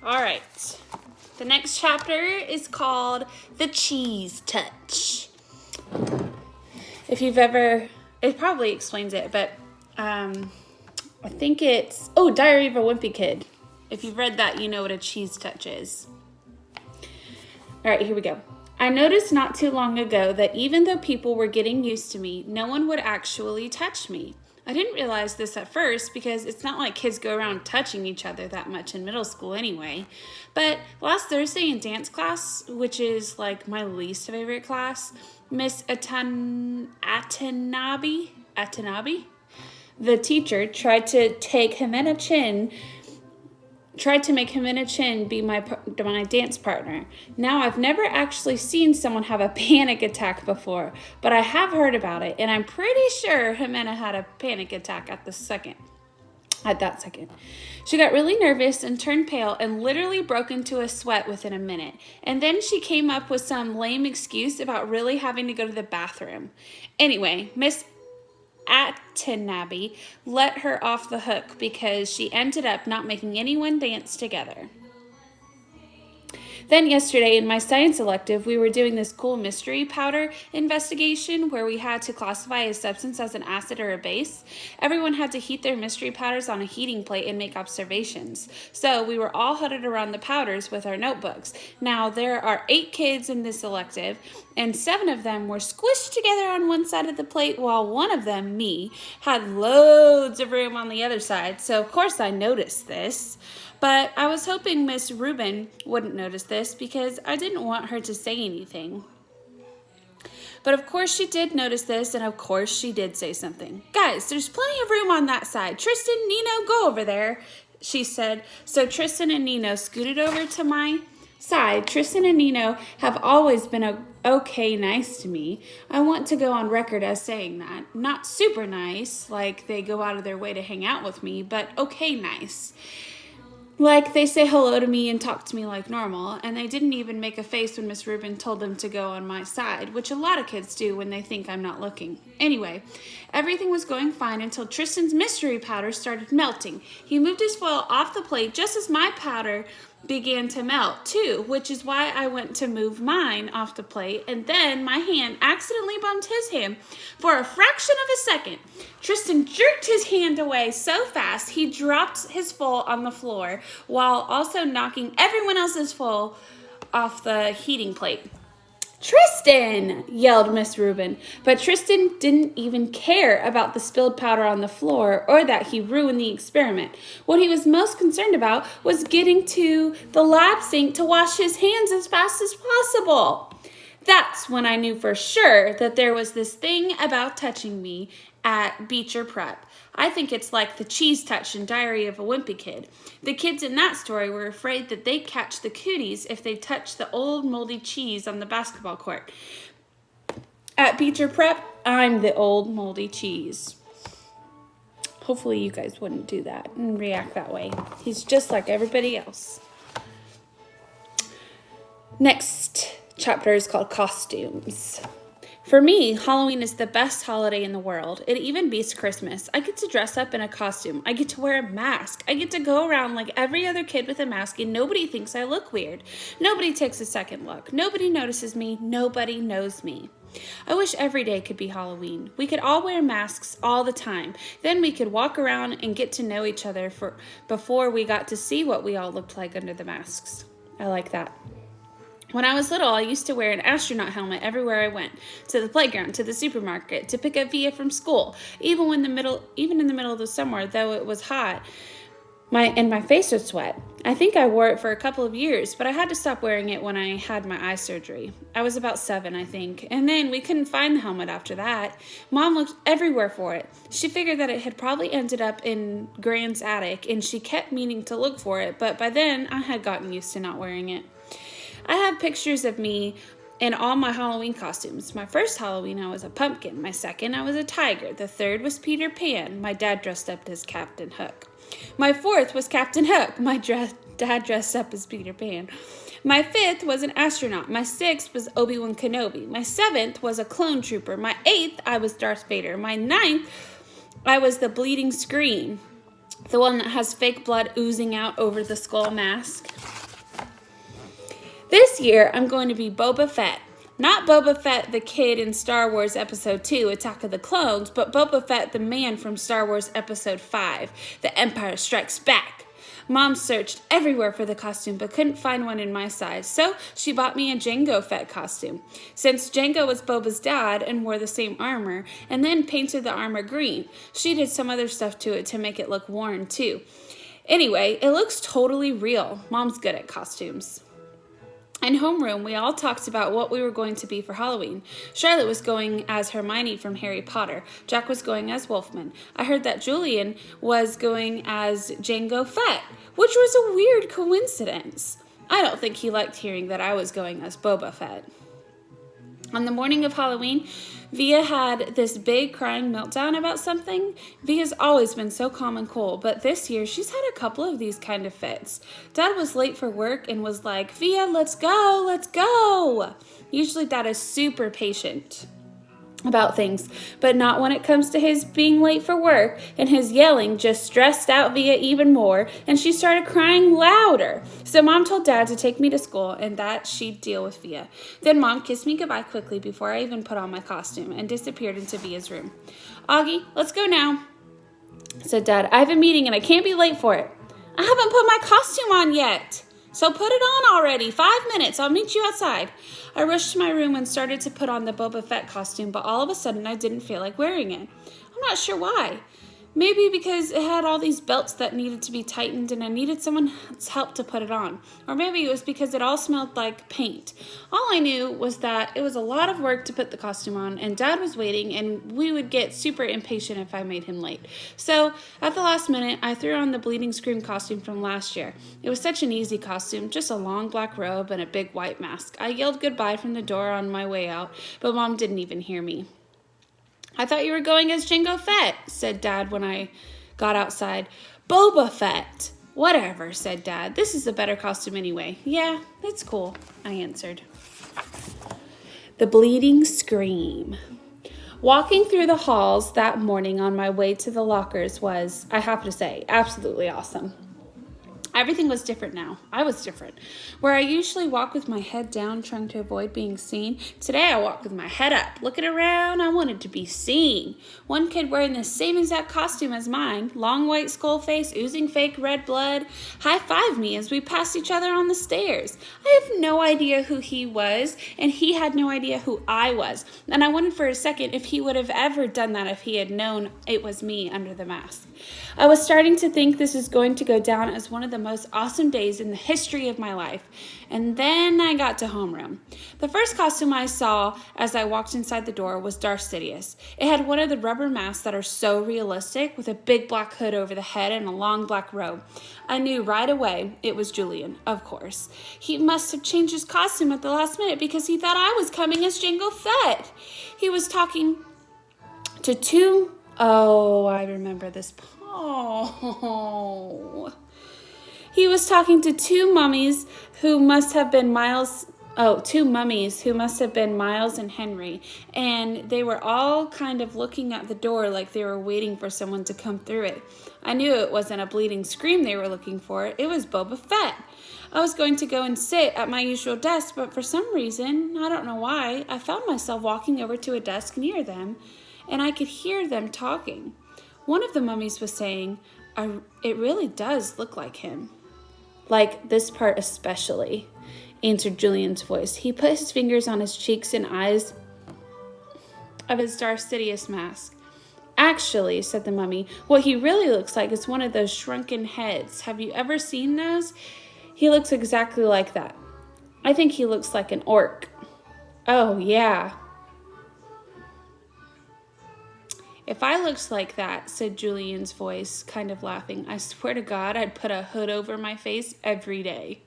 All right. The next chapter is called The Cheese Touch. If you've ever, it probably explains it, but I think it's, Diary of a Wimpy Kid. If you've read that, you know what a cheese touch is. All right, here we go. I noticed not too long ago that even though people were getting used to me, no one would actually touch me. I didn't realize this at first because it's not like kids go around touching each other that much in middle school anyway. But last Thursday in dance class, which is like my least favorite class, Miss Atanabe, the teacher, tried to make Jimena Chin be my dance partner. Now, I've never actually seen someone have a panic attack before, but I have heard about it, and I'm pretty sure Jimena had a panic attack at that second. She got really nervous and turned pale and literally broke into a sweat within a minute. And then she came up with some lame excuse about really having to go to the bathroom. Anyway, Miss Atanabe let her off the hook because she ended up not making anyone dance together. Then yesterday in my science elective, we were doing this cool mystery powder investigation where we had to classify a substance as an acid or a base. Everyone had to heat their mystery powders on a heating plate and make observations. So we were all huddled around the powders with our notebooks. Now there are 8 kids in this elective, and 7 of them were squished together on one side of the plate while one of them, me, had loads of room on the other side. So of course I noticed this. But I was hoping Miss Rubin wouldn't notice this because I didn't want her to say anything. But of course she did notice this, and of course she did say something. Guys, there's plenty of room on that side. Tristan, Nino, go over there, she said. So Tristan and Nino scooted over to my side. Tristan and Nino have always been okay nice to me. I want to go on record as saying that. Not super nice, like they go out of their way to hang out with me, but okay nice. Like, they say hello to me and talk to me like normal, and they didn't even make a face when Miss Rubin told them to go on my side, which a lot of kids do when they think I'm not looking. Anyway, everything was going fine until Tristan's mystery powder started melting. He moved his foil off the plate just as my powder began to melt too, which is why I went to move mine off the plate, and then my hand accidentally bumped his hand for a fraction of a second. Tristan jerked his hand away so fast he dropped his foil on the floor while also knocking everyone else's foil off the heating plate. Tristan, yelled Miss Rubin, but Tristan didn't even care about the spilled powder on the floor or that he ruined the experiment. What he was most concerned about was getting to the lab sink to wash his hands as fast as possible. That's when I knew for sure that there was this thing about touching me at Beecher Prep. I think it's like the cheese touch in Diary of a Wimpy Kid. The kids in that story were afraid that they'd catch the cooties if they touched the old moldy cheese on the basketball court. At Beecher Prep, I'm the old moldy cheese. Hopefully you guys wouldn't do that and react that way. He's just like everybody else. Next chapter is called Costumes. For me, Halloween is the best holiday in the world. It even beats Christmas. I get to dress up in a costume. I get to wear a mask. I get to go around like every other kid with a mask, and nobody thinks I look weird. Nobody takes a second look. Nobody notices me. Nobody knows me. I wish every day could be Halloween. We could all wear masks all the time. Then we could walk around and get to know each other before we got to see what we all looked like under the masks. I like that. When I was little, I used to wear an astronaut helmet everywhere I went, to the playground, to the supermarket, to pick up Via from school. Even in the middle of the summer, though it was hot, my face would sweat. I think I wore it for a couple of years, but I had to stop wearing it when I had my eye surgery. I was about 7, I think, and then we couldn't find the helmet after that. Mom looked everywhere for it. She figured that it had probably ended up in Grand's attic, and she kept meaning to look for it, but by then I had gotten used to not wearing it. I have pictures of me in all my Halloween costumes. My first Halloween, I was a pumpkin. My second, I was a tiger. The third was Peter Pan. My dad dressed up as Captain Hook. My fourth was Captain Hook. My dad dressed up as Peter Pan. My fifth was an astronaut. My sixth was Obi-Wan Kenobi. My seventh was a clone trooper. My eighth, I was Darth Vader. My ninth, I was the Bleeding Scream, the one that has fake blood oozing out over the skull mask. This year, I'm going to be Boba Fett. Not Boba Fett the kid in Star Wars Episode 2, Attack of the Clones, but Boba Fett the man from Star Wars Episode 5, The Empire Strikes Back. Mom searched everywhere for the costume but couldn't find one in my size, so she bought me a Jango Fett costume. Since Jango was Boba's dad and wore the same armor, and then painted the armor green, she did some other stuff to it to make it look worn too. Anyway, it looks totally real. Mom's good at costumes. In homeroom, we all talked about what we were going to be for Halloween. Charlotte was going as Hermione from Harry Potter. Jack was going as Wolfman. I heard that Julian was going as Jango Fett, which was a weird coincidence. I don't think he liked hearing that I was going as Boba Fett. On the morning of Halloween, Via had this big crying meltdown about something. Via's always been so calm and cool, but this year she's had a couple of these kind of fits. Dad was late for work and was like, "Via, let's go, let's go." Usually Dad is super patient about things, but not when it comes to his being late for work, and his yelling just stressed out Via even more, and she started crying louder. So Mom told Dad to take me to school and that she'd deal with Via. Then Mom kissed me goodbye quickly before I even put on my costume and disappeared into Via's room. "Augie, let's go now," said Dad. "I have a meeting and I can't be late for it." "I haven't put my costume on yet." "So put it on already. 5 minutes. I'll meet you outside." I rushed to my room and started to put on the Boba Fett costume, but all of a sudden I didn't feel like wearing it. I'm not sure why. Maybe because it had all these belts that needed to be tightened and I needed someone's help to put it on. Or maybe it was because it all smelled like paint. All I knew was that it was a lot of work to put the costume on, and Dad was waiting, and we would get super impatient if I made him late. So at the last minute, I threw on the Bleeding Scream costume from last year. It was such an easy costume, just a long black robe and a big white mask. I yelled goodbye from the door on my way out, but Mom didn't even hear me. "I thought you were going as Jango Fett," said Dad when I got outside. "Boba Fett." "Whatever," said Dad. "This is a better costume anyway." "Yeah, it's cool," I answered. The Bleeding Scream. Walking through the halls that morning on my way to the lockers was, I have to say, absolutely awesome. Everything was different now. I was different. Where I usually walk with my head down trying to avoid being seen, today I walk with my head up. Looking around, I wanted to be seen. One kid wearing the same exact costume as mine, long white skull face, oozing fake red blood, high-fived me as we passed each other on the stairs. I have no idea who he was, and he had no idea who I was. And I wondered for a second if he would have ever done that if he had known it was me under the mask. I was starting to think this is going to go down as one of the most awesome days in the history of my life. And then I got to homeroom. The first costume I saw as I walked inside the door was Darth Sidious. It had one of the rubber masks that are so realistic, with a big black hood over the head and a long black robe. I knew right away it was Julian, of course. He must have changed his costume at the last minute because he thought I was coming as Jango Fett. He was talking to two... Oh, I remember this. Oh... He was talking to two mummies who must have been Miles and Henry, and they were all kind of looking at the door like they were waiting for someone to come through it. I knew it wasn't a Bleeding Scream they were looking for. It was Boba Fett. I was going to go and sit at my usual desk, but for some reason, I don't know why, I found myself walking over to a desk near them, and I could hear them talking. One of the mummies was saying, "It really does look like him." "Like this part especially," answered Julian's voice. He put his fingers on his cheeks and eyes of his Darth Sidious mask. "Actually," said the mummy, "what he really looks like is one of those shrunken heads. Have you ever seen those? He looks exactly like that. I think he looks like an orc." "Oh, yeah." "If I looked like that," said Julian's voice, kind of laughing, "I swear to God I'd put a hood over my face every day."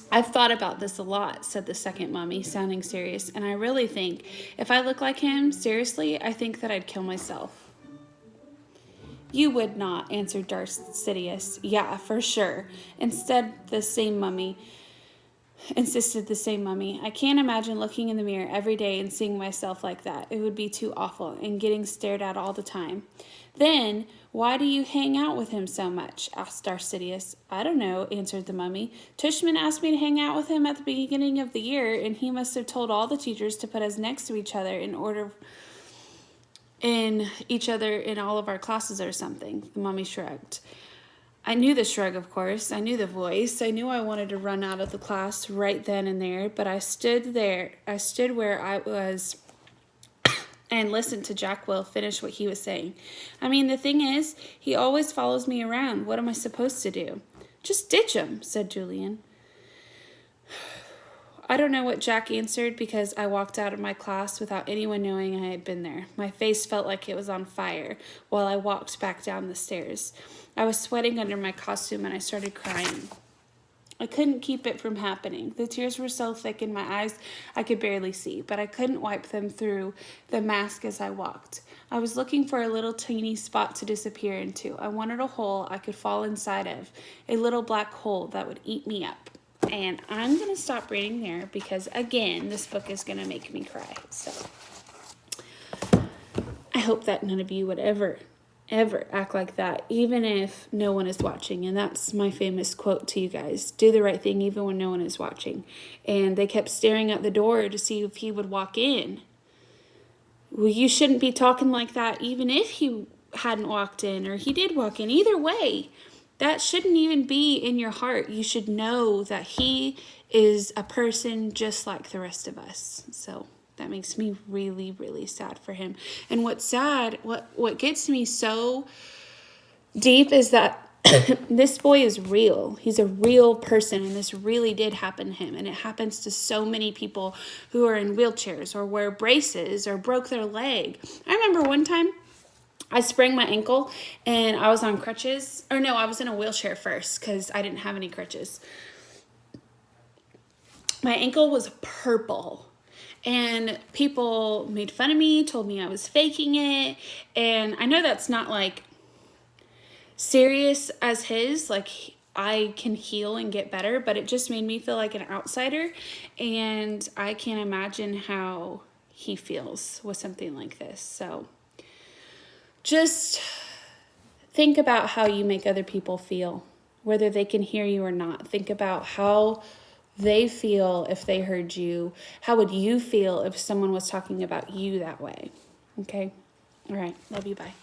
"I've thought about this a lot," said the second mummy, sounding serious, "and I really think if I look like him, seriously, I think that I'd kill myself." "You would not," answered Darth Sidious. "Yeah, for sure." Instead, the same mummy insisted the same mummy. I can't imagine looking in the mirror every day and seeing myself like that. It would be too awful, and getting stared at all the time. Then, why do you hang out with him so much? Asked Arsidius. I don't know, answered the mummy. Tushman asked me to hang out with him at the beginning of the year, and he must have told all the teachers to put us next to each other in all of our classes or something. The mummy shrugged. I knew the shrug, of course. I knew the voice. I knew I wanted to run out of the class right then and there, but I stood there. I stood where I was and listened to Jack Will finish what he was saying. I mean, the thing is, he always follows me around. What am I supposed to do? Just ditch him, said Julian. I don't know what Jack answered because I walked out of my class without anyone knowing I had been there. My face felt like it was on fire while I walked back down the stairs. I was sweating under my costume and I started crying. I couldn't keep it from happening. The tears were so thick in my eyes I could barely see, but I couldn't wipe them through the mask as I walked. I was looking for a little teeny spot to disappear into. I wanted a hole I could fall inside of, a little black hole that would eat me up. And I'm going to stop reading there because, again, this book is going to make me cry. So I hope that none of you would ever act like that, even if no one is watching. And that's my famous quote to you guys. Do the right thing even when no one is watching. And they kept staring at the door to see if he would walk in. Well, you shouldn't be talking like that even if he hadn't walked in or he did walk in. Either way, that shouldn't even be in your heart. You should know that he is a person just like the rest of us. So that makes me really, really sad for him. And what's sad, what gets me so deep is that this boy is real. He's a real person, and this really did happen to him. And it happens to so many people who are in wheelchairs or wear braces or broke their leg. I remember one time I sprained my ankle and I was on crutches. Or no, I was in a wheelchair first because I didn't have any crutches. My ankle was purple. And people made fun of me, told me I was faking it. And I know that's not like serious as his, like I can heal and get better, but it just made me feel like an outsider. And I can't imagine how he feels with something like this. So just think about how you make other people feel, whether they can hear you or not. Think about how they feel if they heard you. How would you feel if someone was talking about you that way? Okay? All right. Love you. Bye.